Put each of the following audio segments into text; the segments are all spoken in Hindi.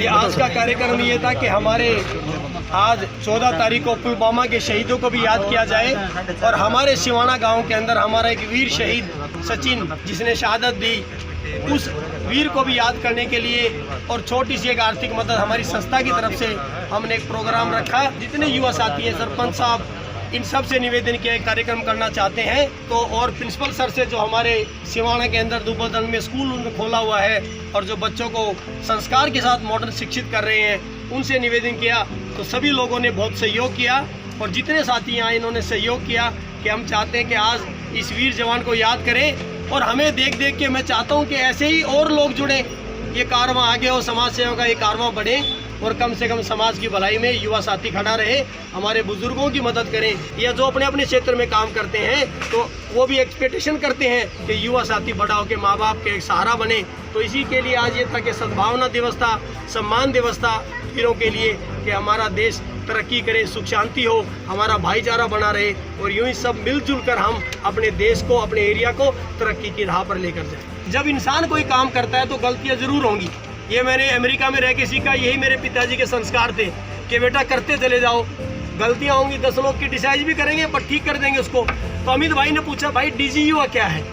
ये आज का कार्यक्रम ये था कि हमारे आज 14 तारीख को पुलवामा के शहीदों को भी याद किया जाए और हमारे सिवाना गांव के अंदर हमारा एक वीर शहीद सचिन जिसने शहादत दी उस वीर को भी याद करने के लिए और छोटी सी एक आर्थिक मदद हमारी संस्था की तरफ से हमने एक प्रोग्राम रखा। जितने युवा साथी हैं, सरपंच साहब, इन सब से निवेदन किया कार्यक्रम करना चाहते हैं तो और प्रिंसिपल सर से जो हमारे सिवाना के अंदर दुबलदन में स्कूल उन्होंने खोला हुआ है और जो बच्चों को संस्कार के साथ मॉडर्न शिक्षित कर रहे हैं उनसे निवेदन किया तो सभी लोगों ने बहुत सहयोग किया और जितने साथी आए इन्होंने सहयोग किया कि हम चाहते हैं कि आज इस वीर जवान को याद करें और हमें देख देख के मैं चाहता हूँ कि ऐसे ही और लोग जुड़े, ये कारवां आगे हो, समाज सेवा का ये कारवां बढ़े और कम से कम समाज की भलाई में युवा साथी खड़ा रहे, हमारे बुजुर्गों की मदद करें या जो अपने अपने क्षेत्र में काम करते हैं तो वो भी एक्सपेक्टेशन करते हैं कि युवा साथी बड़ा होकर माँ बाप के एक सहारा बने। तो इसी के लिए आज ये था कि सद्भावना दिवस था, सम्मान दिवस था वीरों के लिए कि हमारा देश तरक्की करे, सुख शांति हो, हमारा भाईचारा बना रहे और यूँ ही सब मिलजुल कर हम अपने देश को, अपने एरिया को तरक्की की राह पर लेकर जाए। जब इंसान कोई काम करता है तो गलतियाँ ज़रूर होंगी, ये मैंने अमेरिका में रह के सीखा। यही मेरे पिताजी के संस्कार थे कि बेटा करते चले जाओ, गलतियाँ होंगी, 10 लोग क्रिटिसाइज भी करेंगे पर ठीक कर देंगे उसको। तो अमित भाई ने पूछा भाई डीजी युवा क्या है?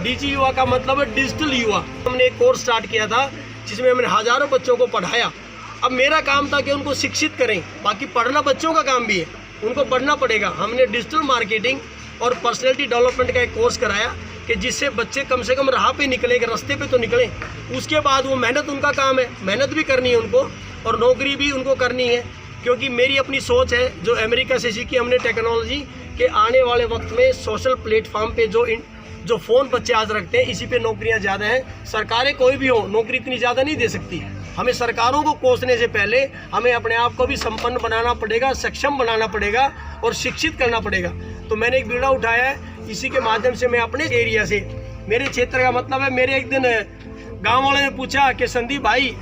डीजी युवा का मतलब है डिजिटल युवा। हमने एक कोर्स स्टार्ट किया था जिसमें हमने हज़ारों बच्चों को पढ़ाया। अब मेरा काम था कि उनको शिक्षित करें, बाकी पढ़ना बच्चों का काम भी है, उनको पढ़ना पड़ेगा। हमने डिजिटल मार्केटिंग और पर्सनैलिटी डेवलपमेंट का एक कोर्स कराया कि जिससे बच्चे कम से कम राह पे निकले, कि रास्ते पे तो निकलें। उसके बाद वो मेहनत उनका काम है, मेहनत भी करनी है उनको और नौकरी भी उनको करनी है। क्योंकि मेरी अपनी सोच है जो अमेरिका से सीखी हमने टेक्नोलॉजी, के आने वाले वक्त में सोशल प्लेटफॉर्म पे जो फ़ोन बच्चे आज रखते हैं इसी पे नौकरियां ज़्यादा हैं। सरकारें कोई भी हो नौकरी इतनी ज़्यादा नहीं दे सकती। हमें सरकारों को कोसने से पहले हमें अपने आप को भी संपन्न बनाना पड़ेगा, सक्षम बनाना पड़ेगा और शिक्षित करना पड़ेगा। तो मैंने एक बीड़ा उठाया है, इसी के माध्यम से मैं अपने एरिया से, मेरे क्षेत्र का मतलब है, मेरे एक दिन गांव वाले ने पूछा कि संदीप भाई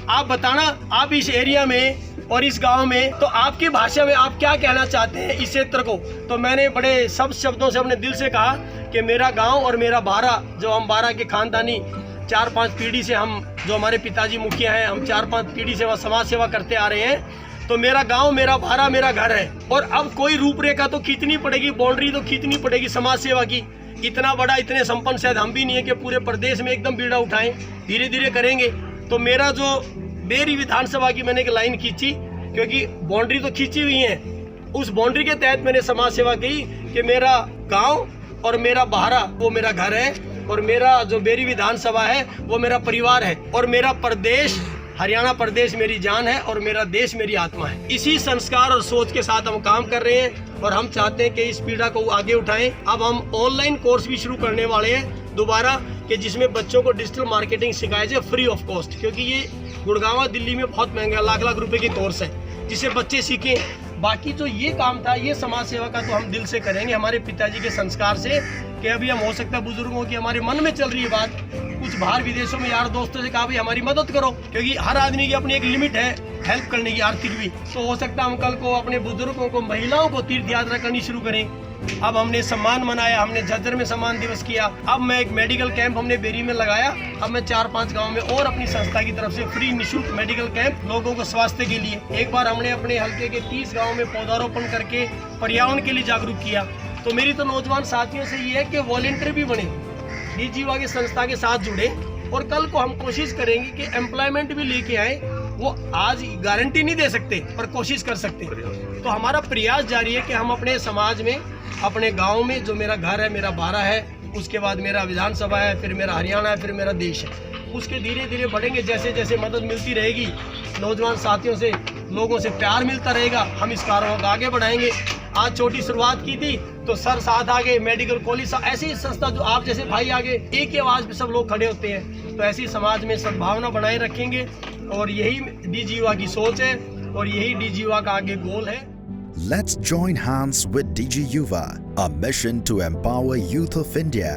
आप बताना, आप इस एरिया में और इस गांव में तो आपकी भाषा में आप क्या कहना चाहते हैं इस क्षेत्र को। तो मैंने बड़े सब शब्दों से अपने दिल से कहा कि मेरा गांव और मेरा बारा, जो हम बारा के खानदानी 4-5 पीढ़ी से, हम जो हमारे पिताजी मुखिया हैं, हम 4-5 पीढ़ी से समाज सेवा करते आ रहे हैं। तो मेरा गांव, मेरा बारा, मेरा घर है और अब कोई रूपरेखा तो खींचनी पड़ेगी, बाउंड्री तो खींचनी पड़ेगी समाज सेवा की। इतना बड़ा, इतने संपन्न शायद हम भी नहीं है कि पूरे प्रदेश में एकदम बीड़ा उठाएं, धीरे धीरे करेंगे। तो मेरा जो बेरी विधानसभा की मैंने एक लाइन खींची, क्योंकि बाउंड्री तो खींची हुई है, उस बाउंड्री के तहत मैंने समाज सेवा की कि मेरा गांव और मेरा बारा वो मेरा घर है और मेरा जो बेरी विधानसभा है वो मेरा परिवार है और मेरा प्रदेश हरियाणा प्रदेश मेरी जान है और मेरा देश मेरी आत्मा है। इसी संस्कार और सोच के साथ हम काम कर रहे हैं और हम चाहते हैं कि इस पीढ़ा को आगे उठाएं। अब हम ऑनलाइन कोर्स भी शुरू करने वाले हैं दोबारा, कि जिसमें बच्चों को डिजिटल मार्केटिंग सिखाया जाए फ्री ऑफ कॉस्ट, क्योंकि ये गुड़गांव दिल्ली में बहुत महंगा, लाख रुपए की कोर्स है जिसे बच्चे सीखें। बाकी जो ये काम था ये समाज सेवा का तो हम दिल से करेंगे, हमारे पिताजी के संस्कार से, कि अभी हम हो सकता है बुजुर्गों की हमारे मन में चल रही है बात, कुछ बाहर विदेशों में यार दोस्तों से कहा भाई हमारी मदद करो, क्योंकि हर आदमी की अपनी एक लिमिट है हेल्प करने की, आर्थिक भी। तो हो सकता है हम कल को अपने बुजुर्गों को, महिलाओं को तीर्थ यात्रा करनी शुरू करें। अब हमने सम्मान मनाया, हमने झज्जर में सम्मान दिवस किया, अब मैं एक मेडिकल कैंप हमने बेरी में लगाया। अब मैं 4-5 गांव में और अपनी संस्था की तरफ से फ्री निःशुल्क मेडिकल कैंप लोगों को स्वास्थ्य के लिए। एक बार हमने अपने हल्के के 30 गाँव में पौधारोपण करके पर्यावरण के लिए जागरूक किया। तो मेरी तो नौजवान साथियों से ये है कि वॉलेंटियर भी बने, डीजी युवा की संस्था के साथ जुड़े और कल को हम कोशिश करेंगे कि एम्प्लॉयमेंट भी लेके आए। वो आज गारंटी नहीं दे सकते पर कोशिश कर सकते हैं। तो हमारा प्रयास जारी है कि हम अपने समाज में, अपने गांव में, जो मेरा घर है, मेरा बारा है, उसके बाद मेरा विधानसभा है, फिर मेरा हरियाणा है, फिर मेरा देश है, उसके धीरे धीरे बढ़ेंगे। जैसे जैसे मदद मिलती रहेगी, नौजवान साथियों से, लोगों से प्यार मिलता रहेगा, हम इस कार्यों को आगे बढ़ाएंगे। आज छोटी शुरुआत की थी तो सर साथ आगे, मेडिकल कॉलेज, ऐसी संस्था जो आप जैसे भाई आगे, एक ही आवाज़ पे सब लोग खड़े होते हैं। तो ऐसी समाज में सद्भावना बनाए रखेंगे और यही डीजी युवा की सोच है और यही डीजी युवा का आगे गोल है। Let's join hands with DG Yuva, a mission to empower youth of India